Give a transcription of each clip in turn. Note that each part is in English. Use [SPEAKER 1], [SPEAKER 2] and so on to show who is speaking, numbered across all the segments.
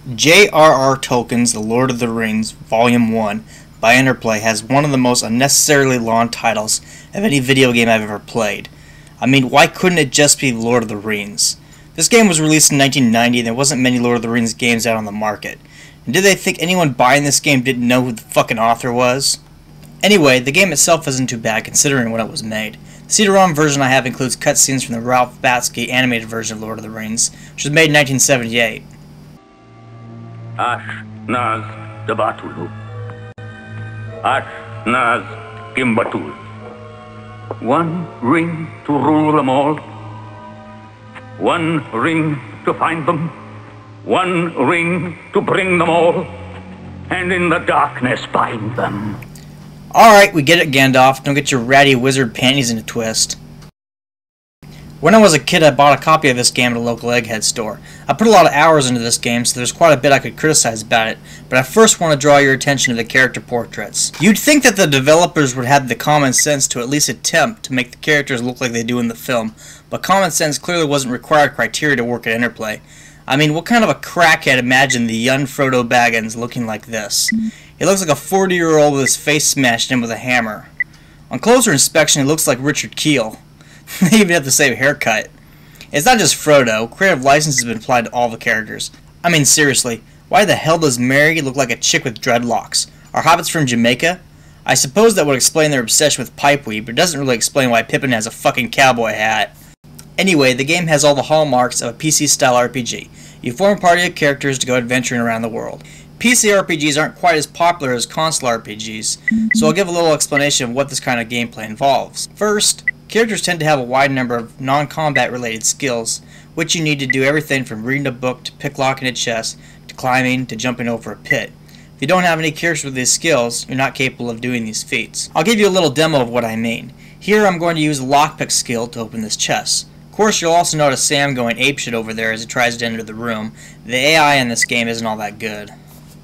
[SPEAKER 1] J.R.R. Tolkien's The Lord of the Rings, Volume 1 by Interplay has one of the most unnecessarily long titles of any video game I've ever played. I mean, why couldn't it just be Lord of the Rings? This game was released in 1990 and there wasn't many Lord of the Rings games out on the market. And did they think anyone buying this game didn't know who the fucking author was? Anyway, the game itself isn't too bad considering when it was made. The CD-ROM version I have includes cutscenes from the Ralph Bakshi animated version of Lord of the Rings, which was made in 1978.
[SPEAKER 2] Ash Naz Dabatulu. Ash Naz Gimbatul. One ring to rule them all. One ring to find them. One ring to bring them all. And in the darkness bind them.
[SPEAKER 1] Alright, we get it, Gandalf. Don't get your ratty wizard panties in a twist. When I was a kid, I bought a copy of this game at a local Egghead store. I put a lot of hours into this game, so there's quite a bit I could criticize about it, but I first want to draw your attention to the character portraits. You'd think that the developers would have the common sense to at least attempt to make the characters look like they do in the film, but common sense clearly wasn't required criteria to work at Interplay. I mean, what kind of a crackhead imagined the young Frodo Baggins looking like this? He looks like a 40-year-old with his face smashed in with a hammer. On closer inspection, he looks like Richard Keel. They even have the same haircut. It's not just Frodo. Creative license has been applied to all the characters. I mean, seriously, why the hell does Merry look like a chick with dreadlocks? Are hobbits from Jamaica? I suppose that would explain their obsession with pipeweed, but it doesn't really explain why Pippin has a fucking cowboy hat. Anyway, the game has all the hallmarks of a PC-style RPG. You form a party of characters to go adventuring around the world. PC RPGs aren't quite as popular as console RPGs, so I'll give a little explanation of what this kind of gameplay involves. First, characters tend to have a wide number of non-combat related skills, which you need to do everything from reading a book to picklocking a chest, to climbing, to jumping over a pit. If you don't have any characters with these skills, you're not capable of doing these feats. I'll give you a little demo of what I mean. Here I'm going to use the lockpick skill to open this chest. Of course, you'll also notice Sam going apeshit over there as he tries to enter the room. The AI in this game isn't all that good.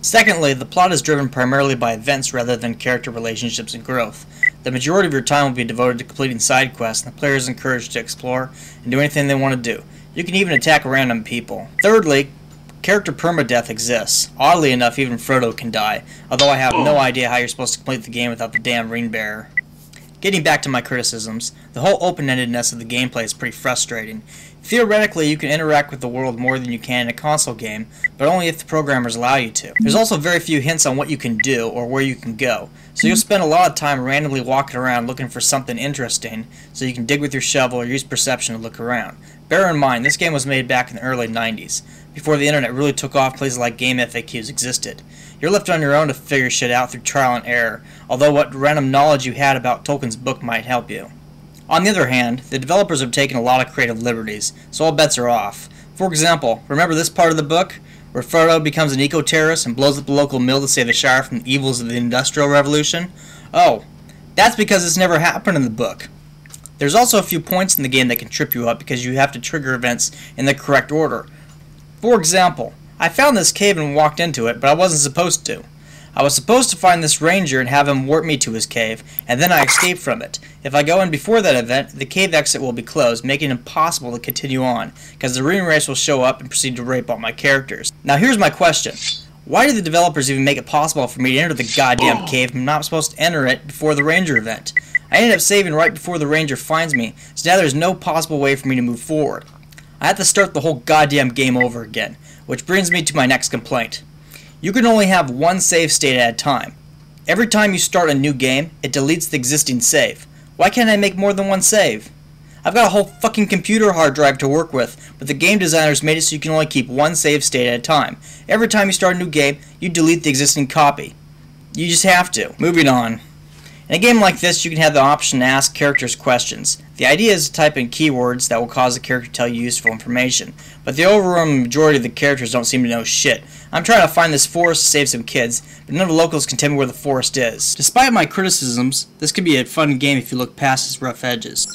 [SPEAKER 1] Secondly, the plot is driven primarily by events rather than character relationships and growth. The majority of your time will be devoted to completing side quests, and the player is encouraged to explore and do anything they want to do. You can even attack random people. Thirdly, character permadeath exists. Oddly enough, even Frodo can die, although I have no idea how you're supposed to complete the game without the damn ring bearer. Getting back to my criticisms, the whole open-endedness of the gameplay is pretty frustrating. Theoretically, you can interact with the world more than you can in a console game, but only if the programmers allow you to. There's also very few hints on what you can do or where you can go, so you'll spend a lot of time randomly walking around looking for something interesting, so you can dig with your shovel or use perception to look around. Bear in mind, this game was made back in the early 90s, before the internet really took off. Places like Game FAQs existed. You're left on your own to figure shit out through trial and error, although what random knowledge you had about Tolkien's book might help you. On the other hand, the developers have taken a lot of creative liberties, so all bets are off. For example, remember this part of the book, where Frodo becomes an eco-terrorist and blows up the local mill to save the Shire from the evils of the Industrial Revolution? Oh, that's because it's never happened in the book. There's also a few points in the game that can trip you up because you have to trigger events in the correct order. For example, I found this cave and walked into it, but I wasn't supposed to. I was supposed to find this ranger and have him warp me to his cave, and then I escaped from it. If I go in before that event, the cave exit will be closed, making it impossible to continue on, because the ring race will show up and proceed to rape all my characters. Now here's my question. Why did the developers even make it possible for me to enter the goddamn cave if I'm not supposed to enter it before the ranger event? I ended up saving right before the ranger finds me, so now there's no possible way for me to move forward. I have to start the whole goddamn game over again, which brings me to my next complaint. You can only have one save state at a time. Every time you start a new game, it deletes the existing save. Why can't I make more than one save? I've got a whole fucking computer hard drive to work with, but the game designers made it so you can only keep one save state at a time. Every time you start a new game, you delete the existing copy. You just have to. Moving on. In a game like this, you can have the option to ask characters questions. The idea is to type in keywords that will cause the character to tell you useful information, but the overwhelming majority of the characters don't seem to know shit. I'm trying to find this forest to save some kids, but none of the locals can tell me where the forest is. Despite my criticisms, this could be a fun game if you look past its rough edges.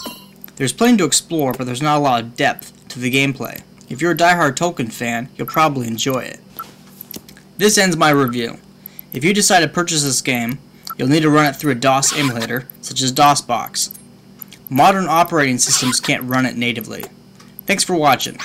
[SPEAKER 1] There's plenty to explore, but there's not a lot of depth to the gameplay. If you're a die-hard Tolkien fan, you'll probably enjoy it. This ends my review. If you decide to purchase this game, you'll need to run it through a DOS emulator, such as DOSBox. Modern operating systems can't run it natively. Thanks for watching.